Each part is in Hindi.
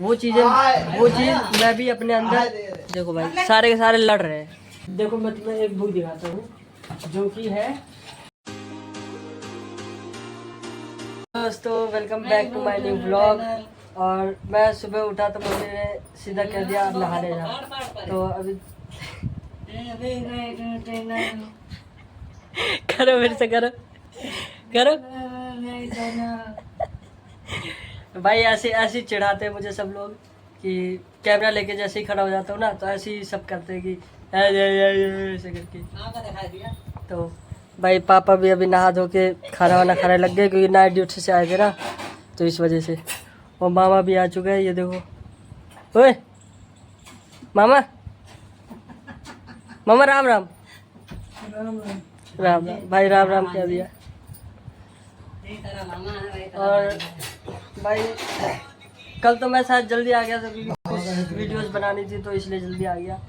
वो चीज़ मैं भी अपने अंदर। देखो भाई सारे के सारे लड़ रहे हैं। देखो मैं तुम्हें एक बुक दिखाता हूँ जो कि है। दोस्तों welcome back to my new blog. और मैं सुबह उठा तो मम्मी ने सीधा कह दिया अब नहाने जा। तो अभी करो मेरे से करो करो भाई ऐसे ऐसे चिढ़ाते हैं मुझे सब लोग कि कैमरा लेके जैसे ही खड़ा हो जाता हूँ ना तो ऐसे ही सब करते हैं कि ऐसे करके। तो भाई पापा भी अभी नहा धो के खाना वाना खाने लग गए क्योंकि नाइट ड्यूटी से आए थे ना, तो इस वजह से। और मामा भी आ चुके हैं, ये देखो। ओए मामा, मामा राम राम। राम राम भाई, राम राम कह दिया। और भाई कल तो मैं शायद जल्दी आ गया था क्योंकि कुछ वीडियोस बनानी थी तो इसलिए जल्दी आ गया।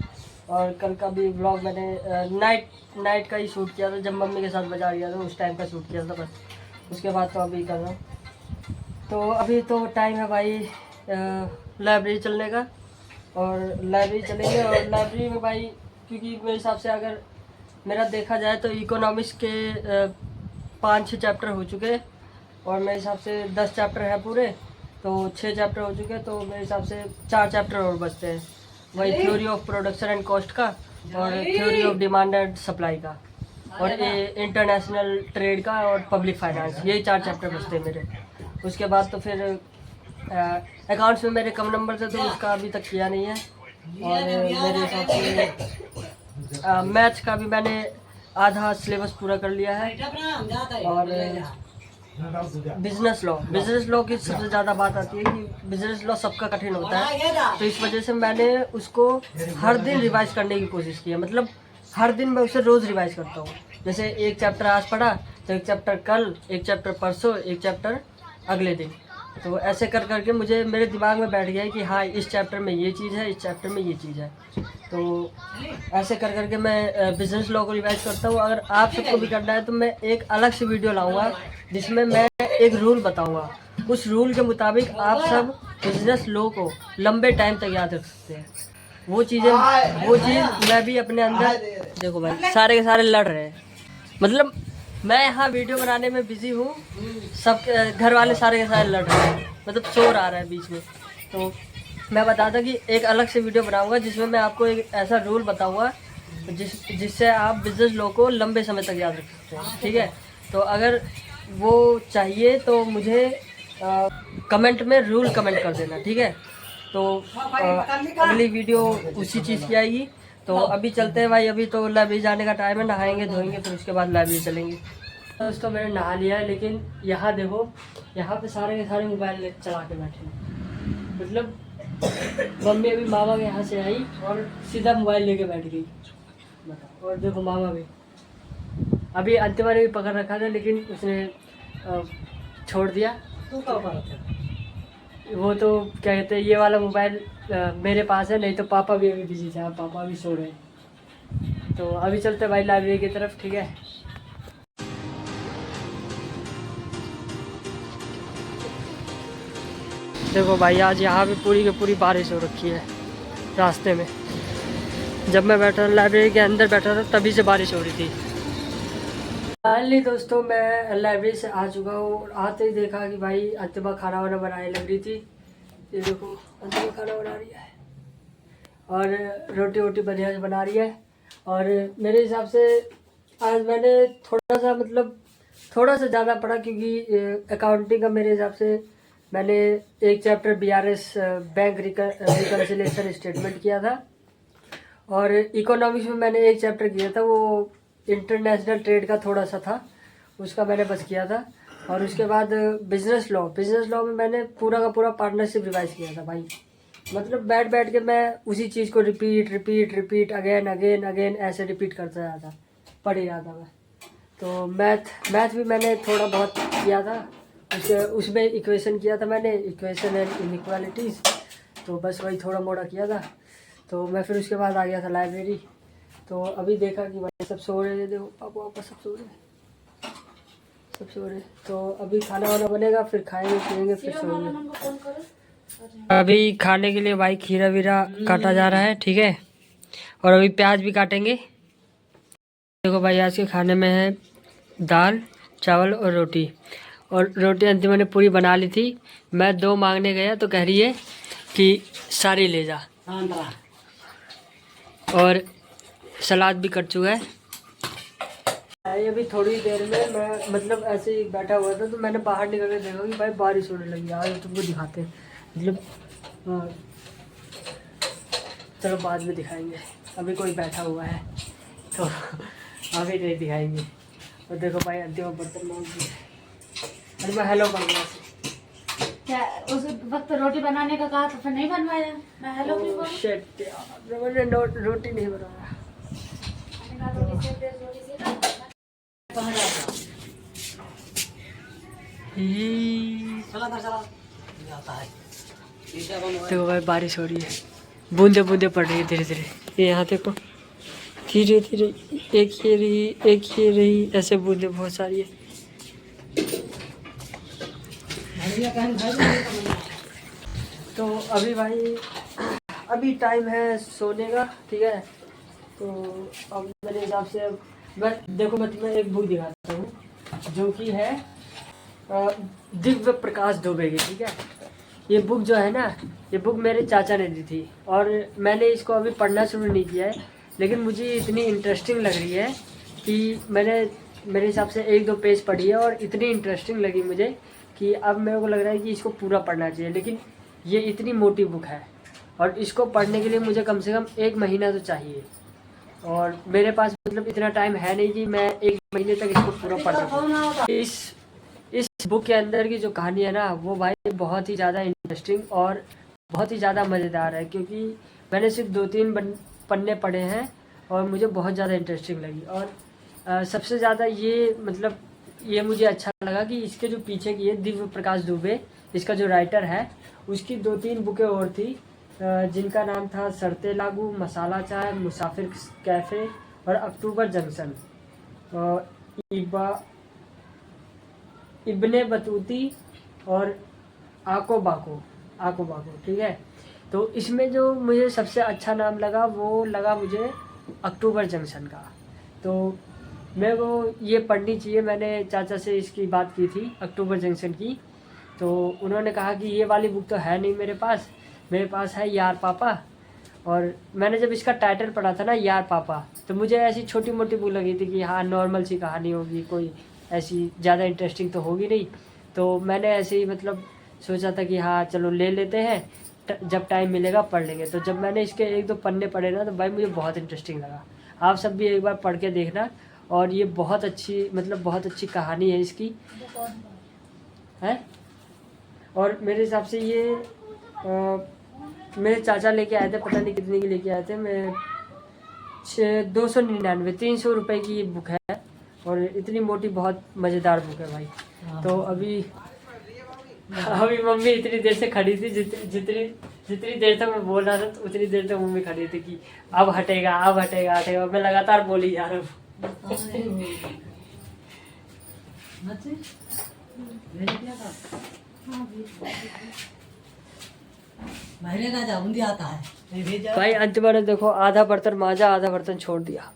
और कल का भी ब्लॉग मैंने नाइट का ही शूट किया था, जब मम्मी के साथ बाजार गया था उस टाइम का शूट किया था बस। उसके बाद तो अभी कर रहा हूँ। तो अभी तो टाइम है भाई लाइब्रेरी चलने का, और लाइब्रेरी चलेंगे। और लाइब्रेरी में भाई क्योंकि मेरे हिसाब से अगर मेरा देखा जाए तो इकोनॉमिक्स के 5-6 चैप्टर हो चुके हैं, और मेरे हिसाब से 10 चैप्टर है पूरे, तो 6 चैप्टर हो चुके हैं। तो मेरे हिसाब से 4 चैप्टर और बचते हैं, वही theory of production and cost का, और theory of demand and supply का, और ये इंटरनेशनल ट्रेड का, और पब्लिक फाइनेंस। यही 4 चैप्टर बचते हैं मेरे। उसके बाद तो फिर अकाउंट्स में मेरे कम नंबर थे तो उसका अभी तक किया नहीं है। और मेरे हिसाब से मैथ्स का भी मैंने आधा सिलेबस पूरा कर लिया है। और बिजनेस लॉ की सबसे ज़्यादा बात आती है कि बिजनेस लॉ सबका कठिन होता है, तो इस वजह से मैंने उसको हर दिन रिवाइज करने की कोशिश की है। मतलब हर दिन मैं उसे रोज़ रिवाइज करता हूँ। जैसे एक चैप्टर आज पढ़ा तो एक चैप्टर कल, एक चैप्टर परसों, एक चैप्टर अगले दिन। तो ऐसे कर करके मुझे मेरे दिमाग में बैठ गया है कि हाँ इस चैप्टर में ये चीज़ है, इस चैप्टर में ये चीज़ है। तो ऐसे कर करके मैं बिजनेस लॉ को रिवाइज करता हूँ। अगर आप सबको भी करना है तो मैं एक अलग से वीडियो लाऊंगा जिसमें मैं एक रूल बताऊंगा। उस रूल के मुताबिक आप सब बिजनेस लॉ को लंबे टाइम तक याद रख सकते हैं। वो चीज़ मैं भी अपने अंदर। देखो भाई सारे के सारे लड़ रहे हैं। मतलब मैं यहाँ वीडियो बनाने में बिजी हूँ, सब घर वाले सारे के सारे लड़ रहे हैं, मतलब शोर आ रहा है बीच में। तो मैं बताता कि एक अलग से वीडियो बनाऊंगा जिसमें मैं आपको एक ऐसा रूल बताऊंगा जिससे आप बिजनेस लॉ को लंबे समय तक याद रख सकते हैं। ठीक है, तो अगर वो चाहिए तो मुझे कमेंट में रूल कमेंट कर देना। ठीक है, तो अगली वीडियो उसी चीज़ की आएगी। तो अभी चलते हैं भाई, अभी तो लाइब्रेरी जाने का टाइम है, नहाएंगे धोएंगे फिर उसके बाद लाइब्रेरी चलेंगे। दोस्तों मैंने नहा लिया है, लेकिन यहाँ देखो, यहाँ पे सारे के सारे मोबाइल चला के बैठे हैं। मतलब मम्मी अभी मामा के यहाँ से आई और सीधा मोबाइल लेके बैठ गई। बताओ। और देखो मामा भी अभी अंतिमा ने भी पकड़ रखा था लेकिन उसने छोड़ दिया। वो तो क्या कहते हैं, ये वाला मोबाइल मेरे पास है, नहीं तो पापा भी अभी बिजी थे, पापा भी सो रहे हैं। तो अभी चलते भाई लाइब्रेरी की तरफ। ठीक है, देखो भाई आज यहाँ भी पूरी की पूरी बारिश हो रखी है रास्ते में। जब मैं बैठा लाइब्रेरी के अंदर बैठा था तभी से बारिश हो रही थी। फाइनली दोस्तों मैं लाइब्रेरी से आ चुका हूँ, और आते ही देखा कि भाई अंतिमा खाना वाना बनाने लग रही थी। ये देखो अंतिमा खाना बना रही है, और रोटी वोटी बढ़िया से बना रही है। और मेरे हिसाब से आज मैंने थोड़ा सा ज़्यादा पढ़ा, क्योंकि अकाउंटिंग का मेरे हिसाब से मैंने एक chapter BRS bank reconciliation statement किया था, और इकोनॉमिक्स में मैंने एक चैप्टर किया था, वो इंटरनेशनल ट्रेड का थोड़ा सा था, उसका मैंने बस किया था। और उसके बाद बिजनेस लॉ में मैंने पूरा का पूरा पार्टनरशिप रिवाइज किया था भाई। मतलब बैठ बैठ के मैं उसी चीज़ को रिपीट अगेन अगेन अगेन ऐसे रिपीट करता रहा था, पढ़ ही रहा था मैं। तो मैथ भी मैंने थोड़ा बहुत किया था, उसमें इक्वेशन किया था मैंने, इक्वेशन एंड इनइक्वालिटीज़, तो बस वही थोड़ा मोड़ा किया था। तो मैं फिर उसके बाद आ गया था लाइब्रेरी। तो अभी देखा कि भाई सब सो रहे थे, देखो पापा वापा सब सो रहे। तो अभी खाना वाना बनेगा, फिर खाएंगे पिएंगे फिर सोएंगे। अभी खाने के लिए भाई खीरा वीरा काटा जा रहा है, ठीक है। और अभी प्याज भी काटेंगे। देखो भाई आज के खाने में है दाल चावल और रोटी। और रोटी अंतिम मैंने पूरी बना ली थी। मैं 2 मांगने गया तो कह रही है कि सारी ले जा। और सलाद भी कट चुका है। अभी थोड़ी देर में मैं मतलब ऐसे ही बैठा हुआ था तो मैंने बाहर निकल के देखा कि भाई बारिश होने लगी। यार तुमको दिखाते हैं मतलब हाँ, चलो बाद में दिखाएंगे। अभी कोई बैठा हुआ है तो अभी नहीं दिखाएंगे। और देखो भाई अंतिम बर्तन मांग दिए। अरे मैं हेलो कर गया क्या उस वक्त रोटी बनाने का कहा तो फिर नहीं बनवाया? मैं हेलो क्यों बोलूं? शिट यार मैंने रोटी नहीं बनाया। देखो भाई बारिश हो रही है, बूंदे बूंदे पड़ रही है धीरे धीरे। ये यहाँ देखो धीरे धीरे एक ये रही ऐसे बूंदे बहुत सारी है। तो अभी भाई अभी टाइम है सोने का, ठीक है। तो अब मेरे हिसाब से मैं देखो मैं तुम्हें एक बुक दिखाता हूँ जो कि है दिव्य प्रकाश दुबे की, ठीक है। ये बुक जो है ना, ये बुक मेरे चाचा ने दी थी और मैंने इसको अभी पढ़ना शुरू नहीं किया है, लेकिन मुझे इतनी इंटरेस्टिंग लग रही है कि मैंने मेरे हिसाब से 1-2 पेज पढ़ी है और इतनी इंटरेस्टिंग लगी मुझे कि अब मेरे को लग रहा है कि इसको पूरा पढ़ना चाहिए। लेकिन ये इतनी मोटी बुक है और इसको पढ़ने के लिए मुझे कम से कम 1 महीना तो चाहिए। और मेरे पास मतलब इतना टाइम है नहीं कि मैं 1 महीने तक इसको पूरा पढ़ सकूँ। इस बुक के अंदर की जो कहानी है ना वो भाई बहुत ही ज़्यादा इंटरेस्टिंग और बहुत ही ज़्यादा मज़ेदार है, क्योंकि मैंने सिर्फ 2-3 पन्ने पढ़े हैं और मुझे बहुत ज़्यादा इंटरेस्टिंग लगी। और सबसे ज़्यादा ये मतलब ये मुझे अच्छा लगा कि इसके जो पीछे की है दिव्य प्रकाश दुबे, इसका जो राइटर है, उसकी 2-3 बुकें और थी जिनका नाम था शर्तें लागू, मसाला चाय, मुसाफिर कैफ़े और अक्टूबर जंक्शन, इब्ने बतूती और आको बाको, ठीक है। तो इसमें जो मुझे सबसे अच्छा नाम लगा वो लगा मुझे अक्टूबर जंक्शन का। तो मेरे को ये पढ़नी चाहिए। मैंने चाचा से इसकी बात की थी अक्टूबर जंक्शन की, तो उन्होंने कहा कि ये वाली बुक तो है नहीं मेरे पास है यार पापा। और मैंने जब इसका टाइटल पढ़ा था ना यार पापा, तो मुझे ऐसी छोटी मोटी बुक लगी थी कि हाँ नॉर्मल सी कहानी होगी, कोई ऐसी ज़्यादा इंटरेस्टिंग तो होगी नहीं। तो मैंने ऐसे ही मतलब सोचा था कि हाँ चलो ले लेते हैं, जब टाइम मिलेगा पढ़ लेंगे। तो जब मैंने इसके 1-2 पन्ने पढ़े ना तो भाई मुझे बहुत इंटरेस्टिंग लगा। आप सब भी एक बार पढ़ के देखना। और ये बहुत अच्छी कहानी है इसकी है। और मेरे हिसाब से ये मेरे चाचा लेके आए थे, पता नहीं कितने की लेके आए थे। मैं 299 300 रुपये की ये बुक है और इतनी मोटी बहुत मज़ेदार बुक है भाई। तो अभी मम्मी इतनी देर से खड़ी थी, जितनी देर तक मैं बोल रहा था तो उतनी देर तक मम्मी खड़ी थी कि अब हटेगा। मैं लगातार बोली जा रहा हूँ। भाई अंत में देखो आधा बर्तन माजा, आधा बर्तन छोड़ दिया।